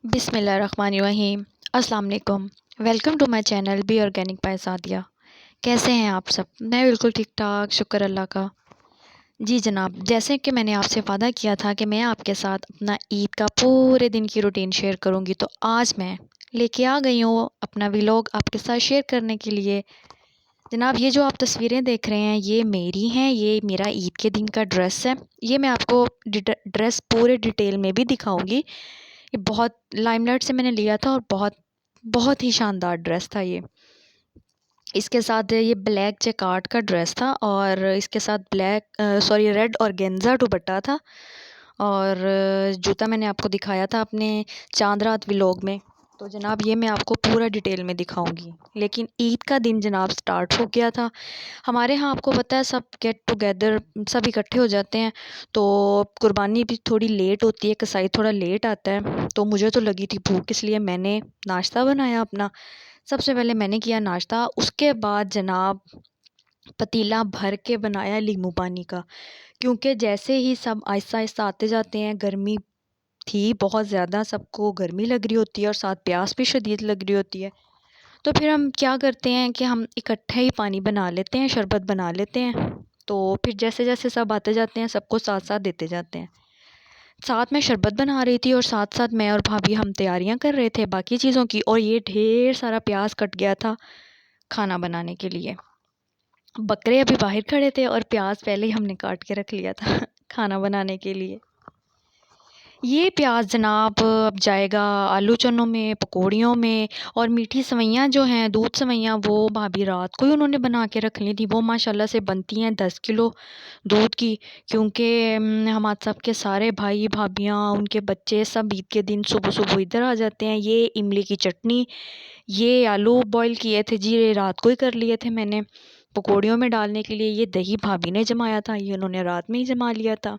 बिस्मिल्लाहिर्रहमानिर्रहीम। अस्सलाम वालेकुम। Welcome to my channel be organic by Sadia. कैसे हैं आप सब? मैं बिल्कुल ठीक ठाक, शुक्र अल्लाह का। जी जनाब, जैसे कि मैंने आपसे वादा किया था कि मैं आपके साथ अपना ईद का पूरे दिन की रूटीन शेयर करूंगी, तो आज मैं लेके आ गई हूँ अपना व्लॉग आपके साथ शेयर करने के लिए। जनाब, ये जो आप तस्वीरें देख रहे हैं ये मेरी हैं, ये मेरा ईद के दिन का ड्रेस है। ये मैं आपको ड्रेस पूरे डिटेल में भी दिखाऊंगी। ये बहुत लाइमलाइट से मैंने लिया था और बहुत बहुत ही शानदार ड्रेस था ये। इसके साथ ये ब्लैक जैकार्ड का ड्रेस था और इसके साथ रेड ऑर्गेन्जा दुपट्टा था। और जूता मैंने आपको दिखाया था अपने चांद रात व्लॉग में। तो जनाब ये मैं आपको पूरा डिटेल में दिखाऊंगी। लेकिन ईद का दिन जनाब स्टार्ट हो गया था हमारे यहाँ। आपको पता है सब गेट टुगेदर सब इकट्ठे हो जाते हैं। तो कुर्बानी भी थोड़ी लेट होती है, कसाई थोड़ा लेट आता है। तो मुझे तो लगी थी भूख, इसलिए मैंने नाश्ता बनाया अपना। सबसे पहले मैंने किया नाश्ता, उसके बाद जनाब पतीला भर के बनाया नींबू पानी का। क्योंकि जैसे ही सब आहिस्ता आहिस्ता आते जाते हैं, गर्मी थी बहुत ज़्यादा, सबको गर्मी लग रही होती है और साथ प्यास भी शदीद लग रही होती है। तो फिर हम क्या करते हैं कि हम इकट्ठे ही पानी बना लेते हैं, शरबत बना लेते हैं। तो फिर जैसे जैसे सब आते जाते हैं सबको साथ साथ देते जाते हैं। साथ में शरबत बना रही थी और साथ साथ मैं और भाभी हम तैयारियां कर रहे थे बाकी चीज़ों की। और ये ढेर सारा प्याज कट गया था खाना बनाने के लिए। बकरे अभी बाहर खड़े थे और प्याज पहले ही हमने काट के रख लिया था खाना बनाने के लिए। ये प्याज जनाब अब जाएगा आलू चनों में, पकौड़ियों में। और मीठी सेवइयाँ जो हैं, दूध सेवइयाँ, वो भाभी रात को ही उन्होंने बना के रख ली थी। वो माशाल्लाह से बनती हैं 10 किलो दूध की। क्योंकि हमारे सबके सारे भाई भाभियाँ उनके बच्चे सब ईद के दिन सुबह सुबह इधर आ जाते हैं। ये इमली की चटनी, ये आलू बॉईल किए थे जी, ये रात को ही कर लिए थे मैंने पकौड़ियों में डालने के लिए। ये दही भाभी ने जमाया था, ये उन्होंने रात में ही जमा लिया था।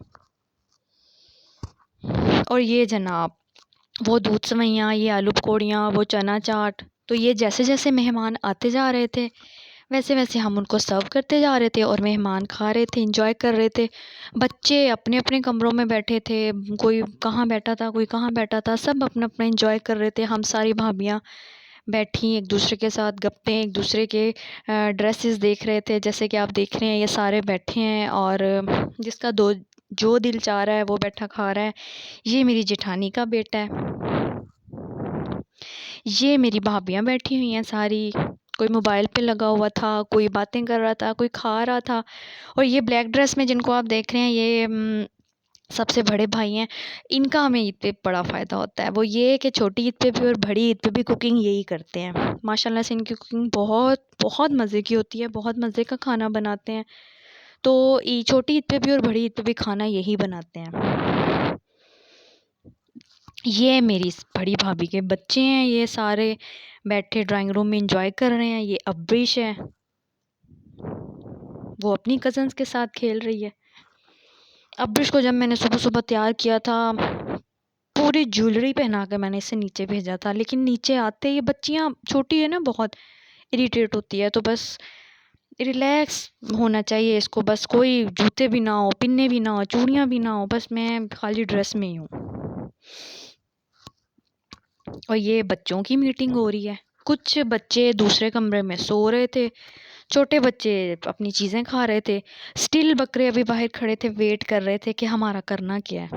और ये जनाब वो दूध सेवइयाँ, ये आलू पकौड़ियाँ, वो चना चाट। तो ये जैसे जैसे मेहमान आते जा रहे थे वैसे वैसे हम उनको सर्व करते जा रहे थे और मेहमान खा रहे थे, इंजॉय कर रहे थे। बच्चे अपने अपने कमरों में बैठे थे, कोई कहाँ बैठा था कोई कहाँ बैठा था, सब अपना अपना इंजॉय कर रहे थे। हम सारी भाभियाँ बैठी एक दूसरे के साथ गप्पे, एक दूसरे के ड्रेसेस देख रहे थे। जैसे कि आप देख रहे हैं ये सारे बैठे हैं और जिसका दो जो दिल चाह रहा है वो बैठा खा रहा है। ये मेरी जेठानी का बेटा है, ये मेरी भाभियाँ बैठी हुई हैं सारी। कोई मोबाइल पे लगा हुआ था, कोई बातें कर रहा था, कोई खा रहा था। और ये ब्लैक ड्रेस में जिनको आप देख रहे हैं ये सबसे बड़े भाई हैं। इनका हमें ईद पे बड़ा फ़ायदा होता है। वो ये कि छोटी ईद पे भी और बड़ी ईद पे भी कुकिंग यही करते हैं। माशाल्लाह से इनकी कुकिंग बहुत बहुत मज़े की होती है, बहुत मज़े का खाना बनाते हैं। तो छोटी ईद पे भी और बड़ी ईद पे भी खाना यही बनाते हैं। ये मेरी बड़ी भाभी के बच्चे हैं, ये सारे बैठे ड्राइंग रूम में एंजॉय कर रहे हैं। ये अब्रिश है, वो अपनी कज़न्स के साथ खेल रही है। अब्रिश को जब मैंने सुबह सुबह तैयार किया था, पूरी ज्वेलरी पहना के मैंने इसे नीचे भेजा था, लेकिन नीचे आते ये बच्चियाँ छोटी है ना, बहुत इरिटेट होती है। तो बस रिलैक्स होना चाहिए इसको, बस कोई जूते भी ना हो, पिन्ने भी ना हो, चूड़ियाँ भी ना हो, बस मैं खाली ड्रेस में ही हूँ। और ये बच्चों की मीटिंग हो रही है। कुछ बच्चे दूसरे कमरे में सो रहे थे, छोटे बच्चे अपनी चीज़ें खा रहे थे। स्टिल बकरे अभी बाहर खड़े थे, वेट कर रहे थे कि हमारा करना क्या है।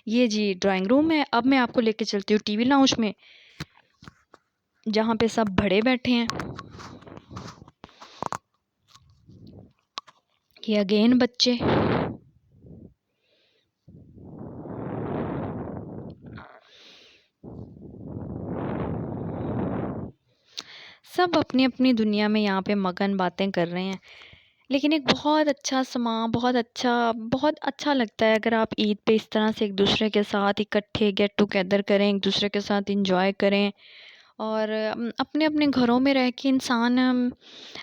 ये जी ड्राइंग रूम है। अब मैं आपको लेके चलती हूँ टीवी लाउंज में, जहाँ पे सब बड़े बैठे हैं। ये अगेन बच्चे, सब अपनी अपनी दुनिया में यहाँ पे मगन बातें कर रहे हैं। लेकिन एक बहुत अच्छा समा, बहुत अच्छा लगता है अगर आप ईद पे इस तरह से एक दूसरे के साथ इकट्ठे गेट टुगेदर करें, एक दूसरे के साथ इंजॉय करें। और अपने अपने घरों में रह के इंसान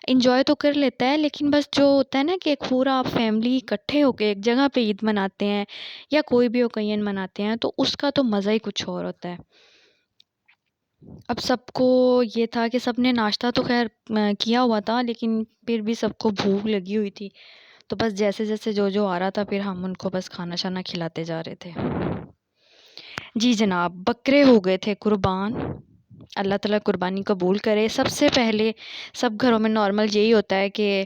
इंजॉय तो कर लेता है, लेकिन बस जो होता है ना कि एक पूरा आप फैमिली इकट्ठे होके एक जगह पे ईद मनाते हैं या कोई भी ओकेजन मनाते हैं, तो उसका तो मज़ा ही कुछ और होता है। अब सबको ये था कि सबने नाश्ता तो खैर किया हुआ था, लेकिन फिर भी सबको भूख लगी हुई थी। तो बस जैसे जैसे जो जो आ रहा था फिर हम उनको बस खाना शाना खिलाते जा रहे थे। जी जनाब, बकरे हो गए थे कुर्बान। अल्लाह ताला कुर्बानी कबूल करे। सबसे पहले सब घरों में नॉर्मल यही होता है कि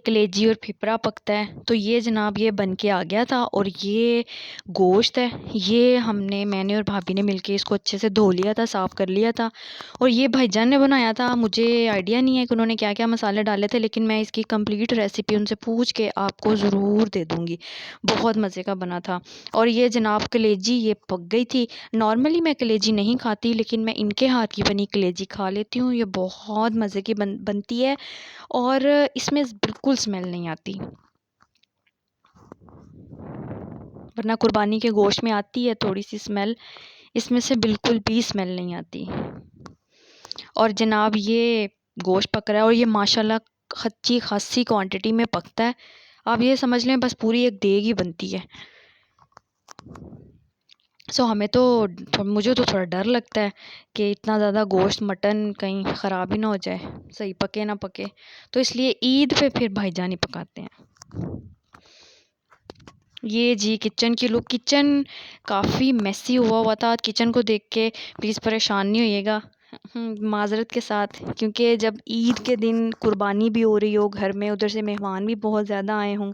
कलेजी और फिपरा पकता है, तो ये जनाब ये बन के आ गया था। और ये गोश्त है, ये मैंने और भाभी ने मिलके इसको अच्छे से धो लिया था, साफ़ कर लिया था। और ये भाईजान ने बनाया था। मुझे आइडिया नहीं है कि उन्होंने क्या क्या मसाले डाले थे, लेकिन मैं इसकी कंप्लीट रेसिपी उनसे पूछ के आपको ज़रूर दे दूँगी। बहुत मज़े का बना था। और ये जनाब कलेजी ये पक गई थी। नॉर्मली मैं कलेजी नहीं खाती, लेकिन मैं इनके हाथ की बनी कलेजी खा लेती हूँ। ये बहुत मज़े की बनती है और इसमें बिल्कुल स्मेल नहीं आती, वरना कुर्बानी के गोश्त में आती है थोड़ी सी स्मेल, इसमें से बिल्कुल भी स्मेल नहीं आती। और जनाब ये गोश्त पक रहा है और ये माशाल्लाह अच्छी खासी क्वांटिटी में पकता है। आप ये समझ लें बस पूरी एक देग ही बनती है। हमें तो मुझे तो थोड़ा डर लगता है कि इतना ज़्यादा गोश्त मटन कहीं ख़राब ही ना हो जाए, सही पके ना पके, तो इसलिए ईद पे फिर भाईजान ही पकाते हैं। ये जी किचन की लुक, किचन काफ़ी मेसी हुआ था। किचन को देख के प्लीज़ परेशान नहीं होइएगा, माज़रत के साथ, क्योंकि जब ईद के दिन कुर्बानी भी हो रही हो घर में, उधर से मेहमान भी बहुत ज़्यादा आए हों,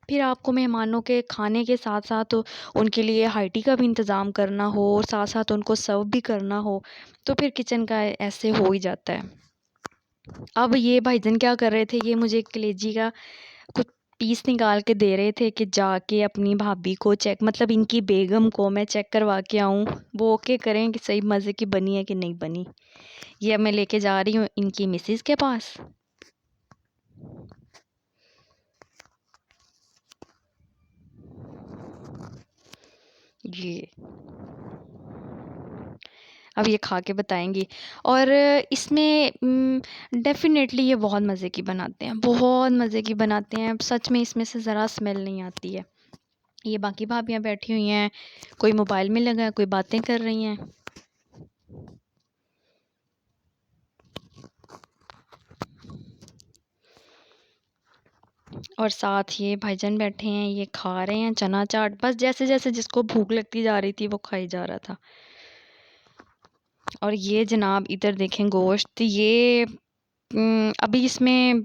फिर आपको मेहमानों के खाने के साथ साथ उनके लिए हाइटी का भी इंतज़ाम करना हो और साथ साथ उनको सर्व भी करना हो, तो फिर किचन का ऐसे हो ही जाता है। अब ये भाईजान क्या कर रहे थे, ये मुझे कलेजी का कुछ पीस निकाल के दे रहे थे कि जाके अपनी भाभी को चेक, मतलब इनकी बेगम को मैं चेक करवा के आऊँ, वो ओके करें कि सही मज़े की बनी है कि नहीं बनी। ये अब मैं लेके जा रही हूँ इनकी मिसेस के पास। ये अब ये खा के बताएंगी। और इसमें डेफ़िनेटली ये बहुत मज़े की बनाते हैं, बहुत मज़े की बनाते हैं, सच में इसमें से ज़रा स्मेल नहीं आती है। ये बाकी भाभियाँ बैठी हुई हैं, कोई मोबाइल में लगा है, कोई बातें कर रही हैं। और साथ ये भाईजान बैठे हैं, ये खा रहे हैं चना चाट, बस जैसे जैसे जिसको भूख लगती जा रही थी वो खाई जा रहा था। और ये जनाब इधर देखें गोश्त, ये अभी इसमें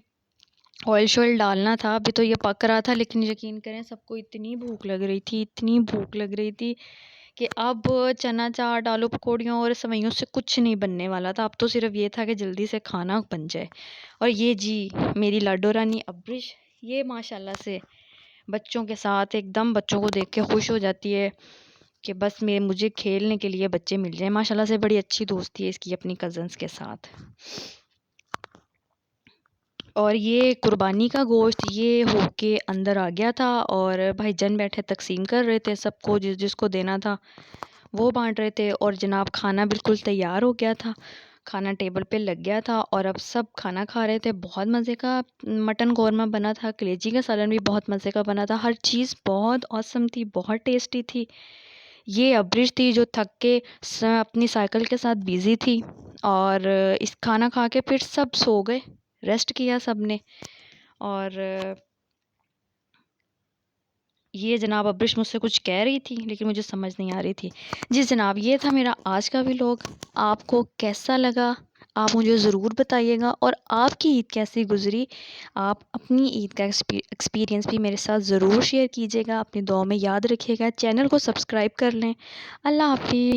ऑयल शॉयल डालना था, अभी तो ये पक रहा था, लेकिन यकीन करें सबको इतनी भूख लग रही थी, इतनी भूख लग रही थी कि अब चना चाट आलू पकौड़ियों और सेवइयों से कुछ नहीं बनने वाला था। अब तो सिर्फ ये था कि जल्दी से खाना बन जाए। और ये जी मेरी लाडो रानी अब्रिश, ये माशाल्लाह से बच्चों के साथ एकदम बच्चों को देख के खुश हो जाती है कि बस मुझे खेलने के लिए बच्चे मिल जाए। माशाल्लाह से बड़ी अच्छी दोस्ती है इसकी अपनी कज़न्स के साथ। और ये कुर्बानी का गोश्त ये होके अंदर आ गया था और भाईजान बैठे तकसीम कर रहे थे, सबको जिस जिसको देना था वो बांट रहे थे। और जनाब खाना बिल्कुल तैयार हो गया था, खाना टेबल पे लग गया था और अब सब खाना खा रहे थे। बहुत मज़े का मटन कौरमा बना था, कलेजी का सालन भी बहुत मज़े का बना था, हर चीज़ बहुत औसम थी, बहुत टेस्टी थी। ये अब्रिश थी जो थक के अपनी साइकिल के साथ बिज़ी थी। और इस खाना खा के फिर सब सो गए, रेस्ट किया सब ने। और ये जनाब अब्रिश मुझसे कुछ कह रही थी, लेकिन मुझे समझ नहीं आ रही थी। जी जनाब, ये था मेरा आज का व्लॉग। आपको कैसा लगा आप मुझे ज़रूर बताइएगा, और आपकी ईद कैसी गुज़री, आप अपनी ईद का एक्सपीरियंस भी मेरे साथ ज़रूर शेयर कीजिएगा। अपनी दुआ में याद रखिएगा, चैनल को सब्सक्राइब कर लें। अल्लाह हाफ़िज़।